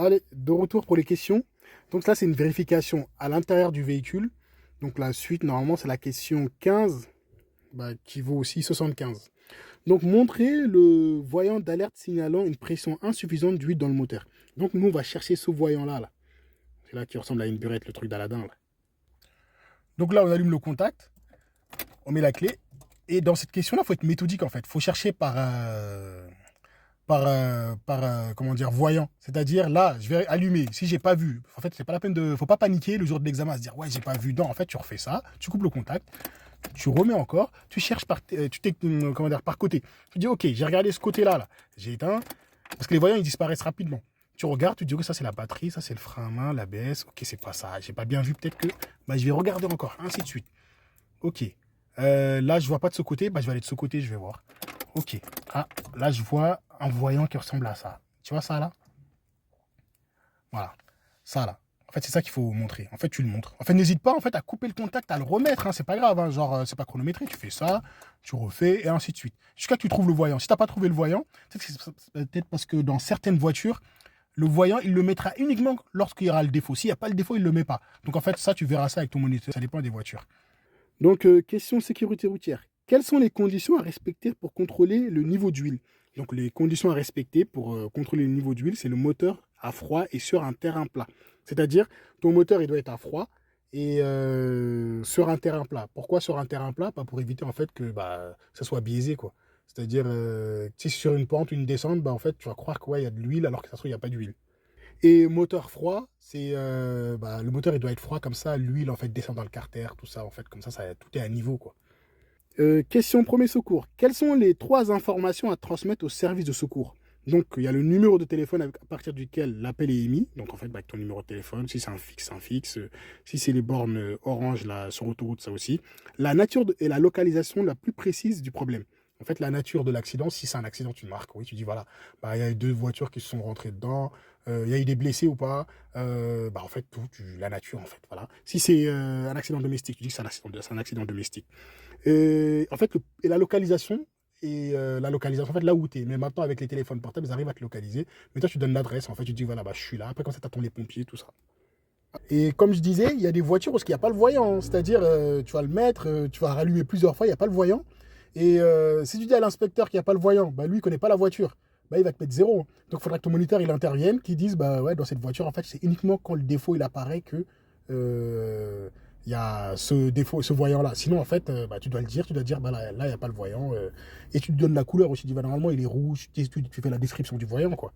Allez, de retour pour les questions. Donc là, c'est une vérification à l'intérieur du véhicule. Donc la suite, normalement, c'est la question 15, qui vaut aussi 75. Donc montrer le voyant d'alerte signalant une pression insuffisante d'huile dans le moteur. Donc nous, on va chercher ce voyant-là. Là. C'est là qui ressemble à une burette, le truc d'Aladin. Là. Donc là, on allume le contact, on met la clé. Et dans cette question-là, il faut être méthodique en fait. Il faut chercher comment dire, voyant. C'est-à-dire, là, je vais allumer. Si j'ai pas vu, en fait, c'est pas la peine faut pas paniquer le jour de l'examen à se dire, ouais, j'ai pas vu. Non, en fait, tu refais ça, tu coupes le contact, tu remets encore, tu cherches comment dire, par côté. Tu dis, ok, j'ai regardé ce côté-là, là. J'ai éteint, parce que les voyants, ils disparaissent rapidement. Tu regardes, tu dis, ok, ça c'est la batterie, ça c'est le frein à main, l'ABS, ok, c'est pas ça, j'ai pas bien vu, peut-être que, je vais regarder encore, ainsi de suite. Ok, là, je vois pas de ce côté, je vais aller de ce côté, je vais voir. Ok. Ah, là, je vois un voyant qui ressemble à ça. Tu vois ça, là? Voilà. Ça, là. En fait, c'est ça qu'il faut montrer. En fait, tu le montres. En fait, n'hésite pas, en fait, à couper le contact, à le remettre. Hein. C'est pas grave. Hein. Genre, c'est pas chronométré. Tu fais ça, tu refais, et ainsi de suite. Jusqu'à ce que tu trouves le voyant. Si t'as pas trouvé le voyant, peut-être parce que dans certaines voitures, le voyant, il le mettra uniquement lorsqu'il y aura le défaut. S'il n'y a pas le défaut, il le met pas. Donc, en fait, ça, tu verras ça avec ton moniteur. Ça dépend des voitures. Donc, question sécurité routière. Quelles sont les conditions à respecter pour contrôler le niveau d'huile? Donc, les conditions à respecter pour contrôler le niveau d'huile, c'est le moteur à froid et sur un terrain plat. C'est-à-dire, ton moteur, il doit être à froid et sur un terrain plat. Pourquoi sur un terrain plat? Pas pour éviter en fait que ça soit biaisé, quoi. C'est-à-dire, si c'est sur une pente, une descente, en fait, tu vas croire qu'il y a de l'huile alors que ça se trouve, il n'y a pas d'huile. Et moteur froid, c'est le moteur il doit être froid comme ça, l'huile en fait descend dans le carter, tout ça en fait comme ça tout est à niveau quoi. Question premier secours. Quelles sont les 3 informations à transmettre au service de secours? Donc il y a le numéro de téléphone à partir duquel l'appel est émis. Donc en fait avec ton numéro de téléphone, si c'est un fixe, c'est un fixe. Si c'est les bornes orange là sur autoroute, ça aussi. La nature et la localisation la plus précise du problème. En fait, la nature de l'accident, si c'est un accident, tu marques, oui, tu dis voilà, il y a 2 voitures qui se sont rentrées dedans, il y a eu des blessés ou pas, en fait, la nature, en fait, voilà. Si c'est un accident domestique, tu dis que c'est un accident domestique. En fait, et la localisation, en fait, là où tu es. Mais maintenant, avec les téléphones portables, ils arrivent à te localiser. Mais toi, tu donnes l'adresse, en fait, tu dis voilà, je suis là. Après, comme ça, tu attends les pompiers, tout ça. Et comme je disais, il y a des voitures où il n'y a pas le voyant. C'est-à-dire, tu vas le mettre, tu vas rallumer plusieurs fois, il n'y a pas le voyant. Et si tu dis à l'inspecteur qu'il n'y a pas le voyant, lui, il ne connaît pas la voiture. Il va te mettre 0. Donc, il faudra que ton moniteur, il intervienne, qu'il dise, ouais, dans cette voiture, en fait, c'est uniquement quand le défaut, il apparaît que il y a ce défaut, ce voyant-là. Sinon, en fait, tu dois le dire, là, il n'y a pas le voyant. Et tu te donnes la couleur aussi. Tu dis, normalement, il est rouge. Tu fais la description du voyant, quoi.